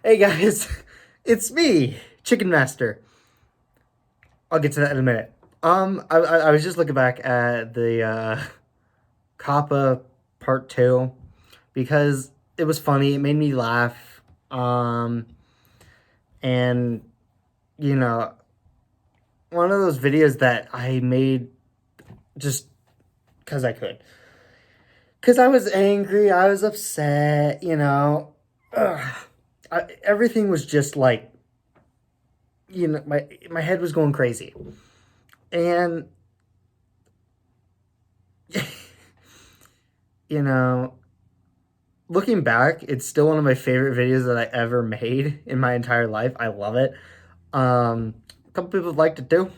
Hey guys, it's me, Chicken Master. I'll get to that in a minute. I was just looking back at the COPPA Part 2 because it was funny. It made me laugh. Um, and, you know, one of those videos that I made just because I could. Because I was angry, I was upset, Ugh. Everything was just like, my head was going crazy. And you know, looking back, it's still one of my favorite videos that I ever made in my entire life. I love it. A couple people have liked it too.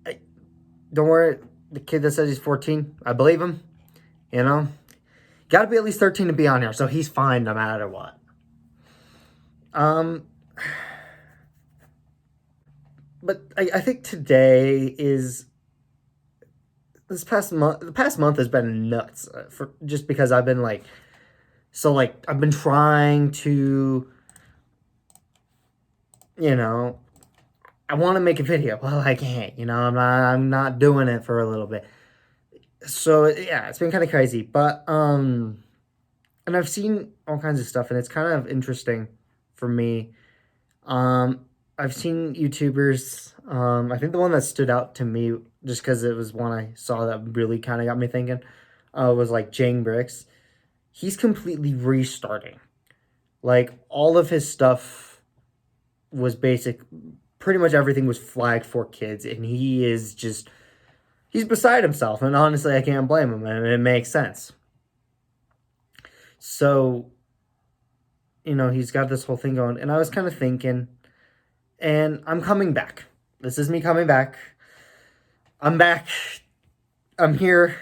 I, don't worry, the kid that says he's 14, I believe him. You know, got to be at least 13 to be on here, so he's fine no matter what. Um, but I think today is this past month. The past month has been nuts for just because I've been like, I've been trying to, you know, I want to make a video. Well, I can't. I'm not doing it for a little bit. So yeah, it's been kind of crazy. But and I've seen all kinds of stuff, and it's kind of interesting for me. I've seen YouTubers. I think the one that stood out to me, just because it was one I saw that really kind of got me thinking, was like Jang Bricks. He's completely restarting. Like all of his stuff was basic. Pretty much everything was flagged for kids, and he's beside himself. And honestly, I can't blame him, and it makes sense. So, he's got this whole thing going, and I was kind of thinking, and I'm coming back. This is me coming back. I'm back. I'm here.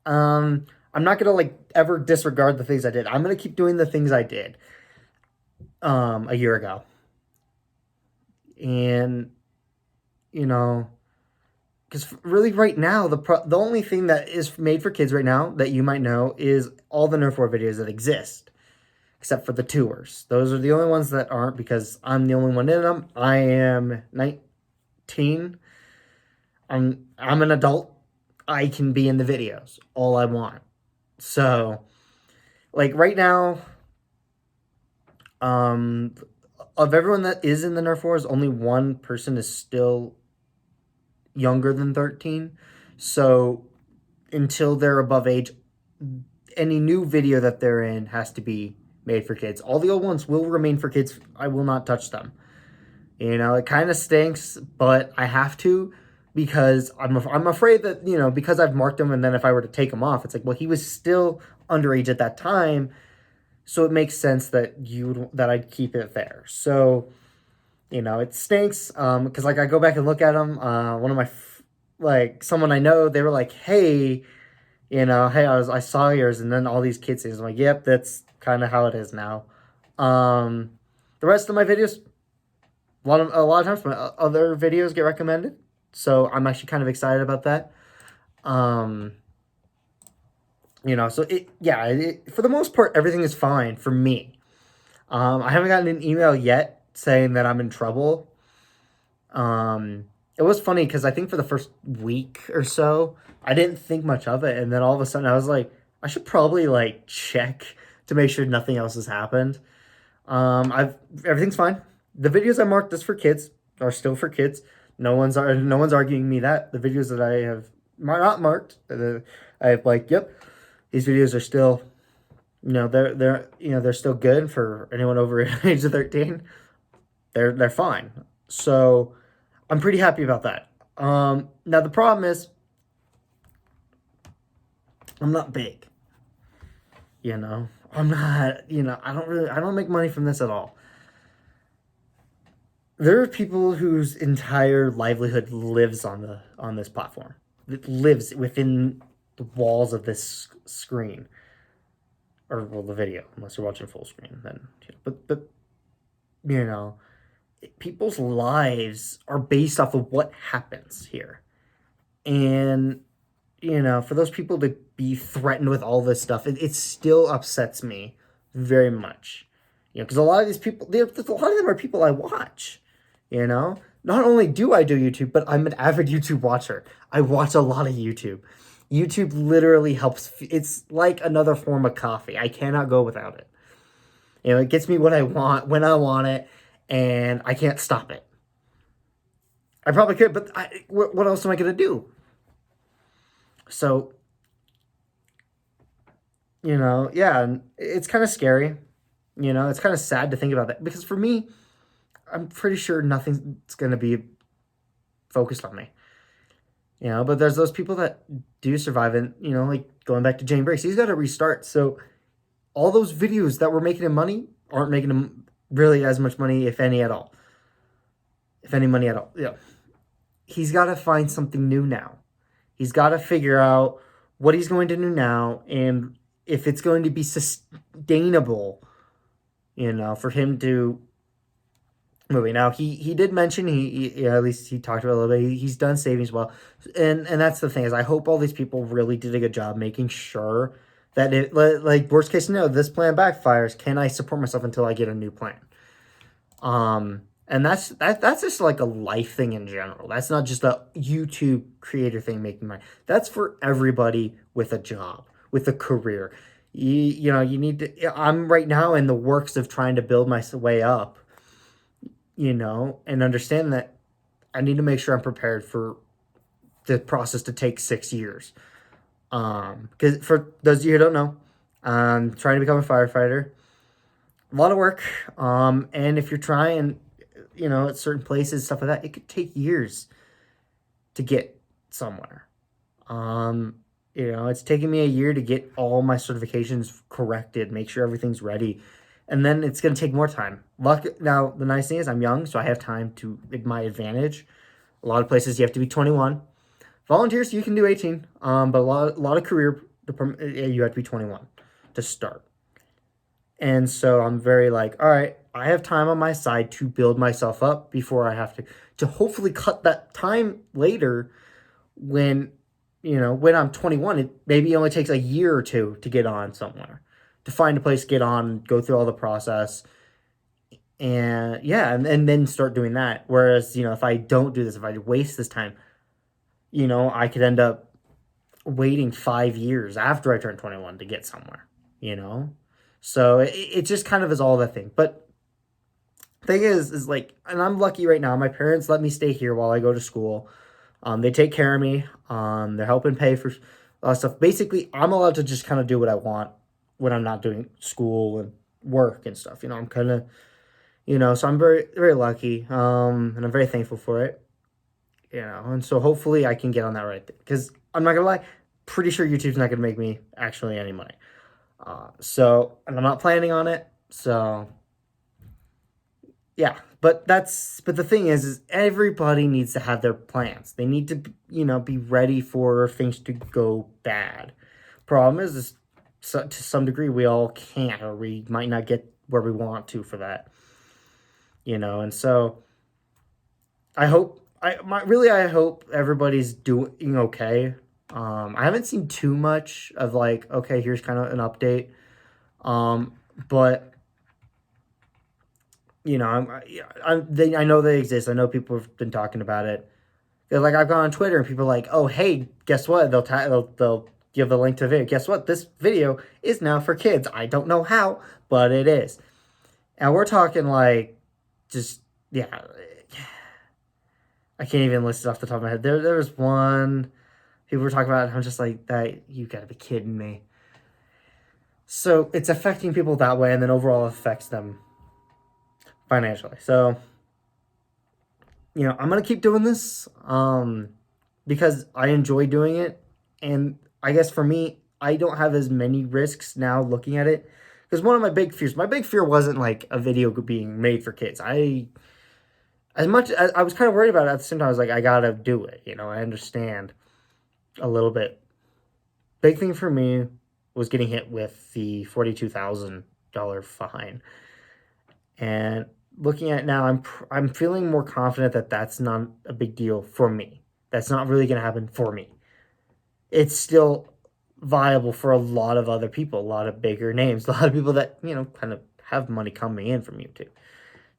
I'm not gonna like ever disregard the things I did. I'm gonna keep doing the things I did a year ago. And you know, because really right now the only thing that is made for kids right now that you might know is all the Nerf War videos that exist, except for the tours. Those are the only ones that aren't because I'm the only one in them. I am 19. I'm an adult. I can be in the videos all I want. So, like right now, um, of everyone that is in the Nerf Wars, only one person is still younger than 13. So until they're above age, any new video that they're in has to be made for kids. All the old ones will remain for kids. I will not touch them. It kind of stinks, but I have to because I'm afraid that, because I've marked him and then if I were to take him off, it's like, well, he was still underage at that time. So it makes sense that I'd keep it there. So, it stinks because like I go back and look at them. One of my like someone I know, they were like, "Hey, hey, I saw yours," and then all these kids say, "I'm like, yep, that's kind of how it is now." The rest of my videos, a lot of times, my other videos get recommended, so I'm actually kind of excited about that. Um, so for the most part, everything is fine for me. I haven't gotten an email yet saying that I'm in trouble. It was funny because I think for the first week or so, I didn't think much of it, and then all of a sudden, I was like, I should probably like check to make sure nothing else has happened. I've Everything's fine. The videos I marked as for kids are still for kids. No one's arguing me that the videos that I have not marked, I have like, yep, these videos are still, they're still good for anyone over age of 13. They're fine. So I'm pretty happy about that. Now the problem is I'm not big. I'm not. I don't make money from this at all. There are people whose entire livelihood lives on this platform. It lives within the walls of this screen, or well, the video, unless you're watching full screen. Then, but you know, people's lives are based off of what happens here, and for those people to be threatened with all this stuff, it still upsets me very much. Because a lot of these people, a lot of them are people I watch. Not only do I do YouTube, but I'm an avid YouTube watcher. I watch a lot of YouTube. YouTube literally helps. It's like another form of coffee. I cannot go without it. It gets me what I want when I want it, and I can't stop it. I probably could, but what else am I gonna do? So, yeah, and it's kind of scary. It's kind of sad to think about that because for me, I'm pretty sure nothing's gonna be focused on me. But there's those people that do survive, and like going back to Jane Briggs, he's got to restart. So all those videos that were making him money aren't making him really as much money, if any at all. If any money at all. Yeah. He's got to find something new now. He's got to figure out what he's going to do now and if it's going to be sustainable, for him to movie. Now he did mention at least he talked about it a little bit. He's done savings well, and that's the thing is I hope all these people really did a good job making sure that it like worst case scenario this plan backfires. Can I support myself until I get a new plan? And that's just like a life thing in general. That's not just a YouTube creator thing making money. That's for everybody with a job, with a career. You need to. I'm right now in the works of trying to build my way up. And understand that I need to make sure I'm prepared for the process to take 6 years. Because for those of you who don't know, I'm trying to become a firefighter. A lot of work. And if you're trying, at certain places, stuff like that, it could take years to get somewhere. It's taken me a year to get all my certifications corrected, make sure everything's ready. And then it's going to take more time. Now, the nice thing is I'm young, so I have time to my advantage. A lot of places you have to be 21. Volunteers, you can do 18. But a lot of career, you have to be 21 to start. And so I'm very like, all right, I have time on my side to build myself up before I have to hopefully cut that time later when, when I'm 21, it maybe only takes a year or two to get on somewhere. To find a place, get on, go through all the process, and yeah, and then start doing that. Whereas, if I don't do this, if I waste this time, I could end up waiting 5 years after I turn 21 to get somewhere, So it just kind of is all that thing. But thing is like, and I'm lucky right now. My parents let me stay here while I go to school. They take care of me. They're helping pay for stuff. Basically, I'm allowed to just kind of do what I want when I'm not doing school and work and stuff. I'm kind of, so I'm very, very lucky. And I'm very thankful for it. And so hopefully I can get on that right thing. Because I'm not going to lie, pretty sure YouTube's not going to make me actually any money. And I'm not planning on it. So, yeah. But the thing is everybody needs to have their plans. They need to, be ready for things to go bad. Problem is to some degree we all can't, or we might not get where we want to for that. And so I hope I hope everybody's doing okay. I haven't seen too much of like, okay, here's kind of an update. But I know they exist. I know people have been talking about it. Like I've gone on Twitter and people are like, oh, hey, guess what? They'll give a link to the video. Guess what? This video is now for kids. I don't know how, but it is. And we're talking like, just, yeah. I can't even list it off the top of my head. There was one people were talking about it, and I'm just like, that you gotta be kidding me. So it's affecting people that way, and then overall affects them financially. So, I'm gonna keep doing this because I enjoy doing it, and I guess for me, I don't have as many risks now looking at it. Because one of my big fear wasn't like a video being made for kids. As much as I was kind of worried about it, at the same time, I was like, I gotta do it. I understand a little bit. Big thing for me was getting hit with the $42,000 fine. And looking at it now, I'm feeling more confident that that's not a big deal for me. That's not really going to happen for me. It's still viable for a lot of other people, a lot of bigger names, a lot of people that, kind of have money coming in from YouTube.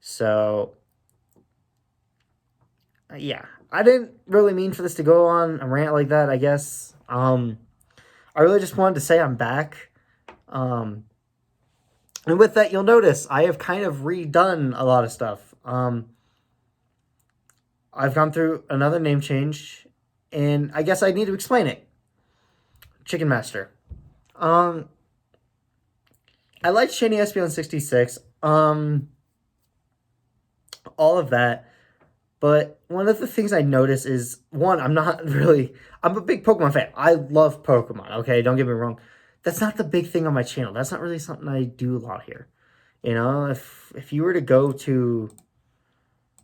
So, yeah, I didn't really mean for this to go on a rant like that, I guess. I really just wanted to say I'm back. Um, and with that, you'll notice I have kind of redone a lot of stuff. I've gone through another name change, and I guess I need to explain it. Chicken Master. Um, I like Shiny Espeon 66. All of that. But one of the things I notice is, one, I'm a big Pokemon fan. I love Pokemon, okay? Don't get me wrong. That's not the big thing on my channel. That's not really something I do a lot here. If you were to go to,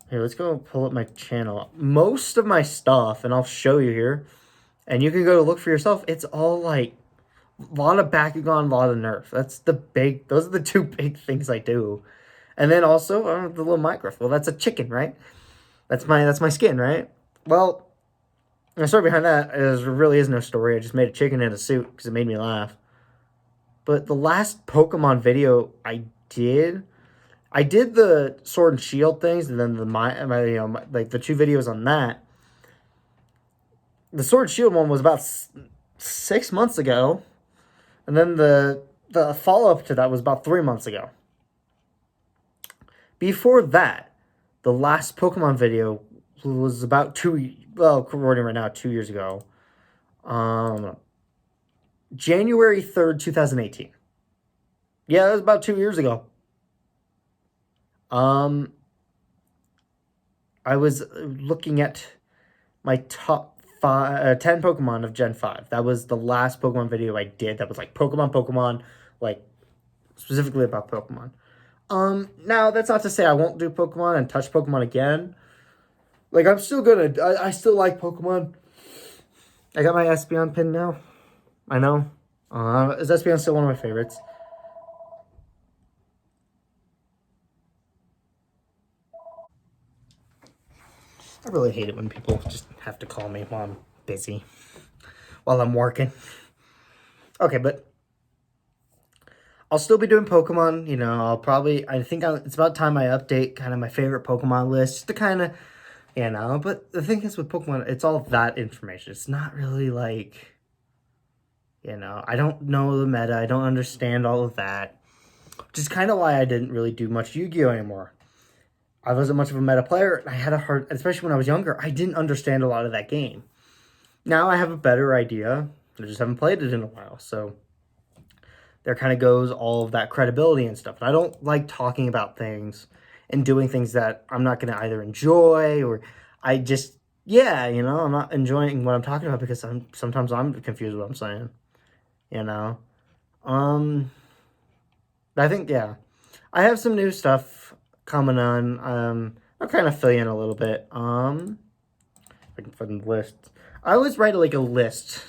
here, let's go pull up my channel. Most of my stuff, and I'll show you here, and you can go to look for yourself, it's all like a lot of Bakugan, a lot of Nerf. Those are the two big things I do. And then also, the little Minecraft. Well, that's a chicken, right? That's my skin, right? Well, the story behind that is there really is no story. I just made a chicken in a suit because it made me laugh. But the last Pokemon video I did the Sword and Shield things, and then like the two videos on that. The Sword and Shield one was about 6 months ago, and then the follow up to that was about 3 months ago. Before that, the last Pokemon video was about recording right now, 2 years ago. January 3rd, 2018. Yeah, that was about 2 years ago. I was looking at my top 10 Pokemon of Gen 5. That was the last Pokemon video I did. That was like Pokemon, like specifically about Pokemon. Now that's not to say I won't do Pokemon and touch Pokemon again. Like, I'm still gonna, I still like Pokemon. I got my Espeon pin now. I know. Is Espeon still one of my favorites? I really hate it when people just have to call me while I'm busy, while I'm working. Okay, but I'll still be doing Pokemon. It's about time I update kind of my favorite Pokemon list just to kind of, But the thing is with Pokemon, it's all that information. It's not really like, I don't know the meta. I don't understand all of that. Which is kind of why I didn't really do much Yu-Gi-Oh anymore. I wasn't much of a meta player. I had a hard, especially when I was younger, I didn't understand a lot of that game. Now I have a better idea. I just haven't played it in a while. So there kind of goes all of that credibility and stuff. And I don't like talking about things and doing things that I'm not going to either enjoy or I just, I'm not enjoying what I'm talking about because sometimes I'm confused what I'm saying, you know. I think, yeah, I have some new stuff coming on. I'll kind of fill you in a little bit. If I can find the list. I always write like a list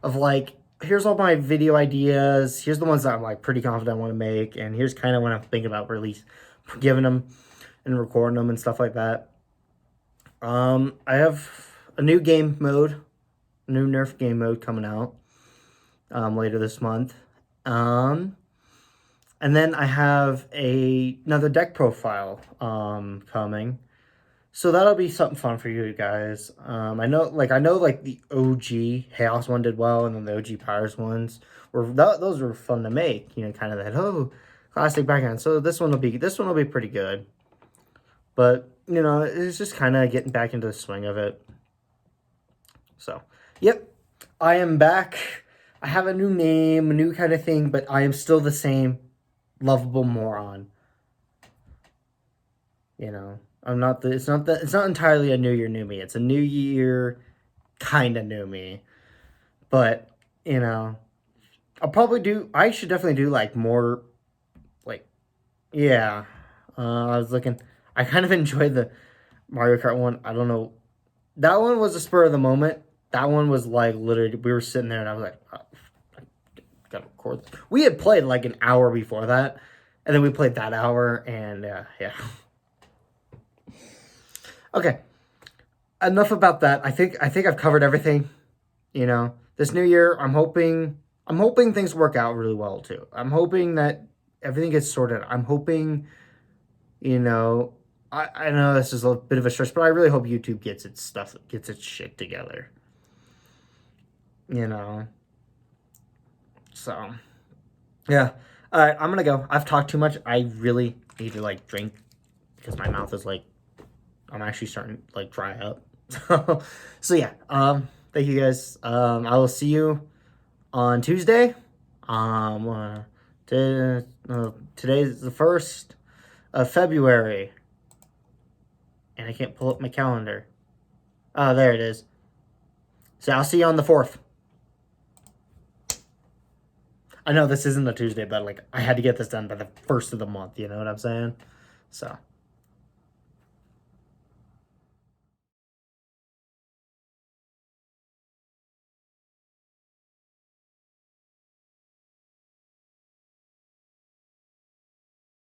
of like, here's all my video ideas. Here's the ones that I'm like pretty confident I want to make, and here's kind of when I'm thinking about giving them and recording them and stuff like that. I have a new game mode, new Nerf game mode coming out later this month. And then I have another deck profile coming. So that'll be something fun for you guys. I know the OG Chaos one did well, and then the OG Powers ones those were fun to make. Kind of that classic background. So this one will be pretty good. But it's just kind of getting back into the swing of it. So, yep, I am back. I have a new name, a new kind of thing, but I am still the same lovable moron. It's not entirely a new year, new me. It's a new year, kind of new me. But, I should definitely do like more, like, yeah. I kind of enjoyed the Mario Kart one. I don't know. That one was a spur of the moment. That one was like literally, we were sitting there and I was like, oh, I gotta record this. We had played like an hour before that. And then we played that hour and yeah. Okay. Enough about that. I think I've covered everything. this new year, I'm hoping things work out really well too. I'm hoping that everything gets sorted. I'm hoping, you know, I know this is a bit of a stretch, but I really hope YouTube gets its shit together. You know, so yeah. All right, I'm gonna go. I've talked too much. I really need to like drink because my mouth is like I'm actually starting to like dry up. So yeah. Thank you guys. I will see you on Tuesday. Today's the 1st of February, and I can't pull up my calendar. Oh, there it is. So I'll see you on the 4th. I know this isn't a Tuesday, but like I had to get this done by the 1st of the month. You know what I'm saying? So.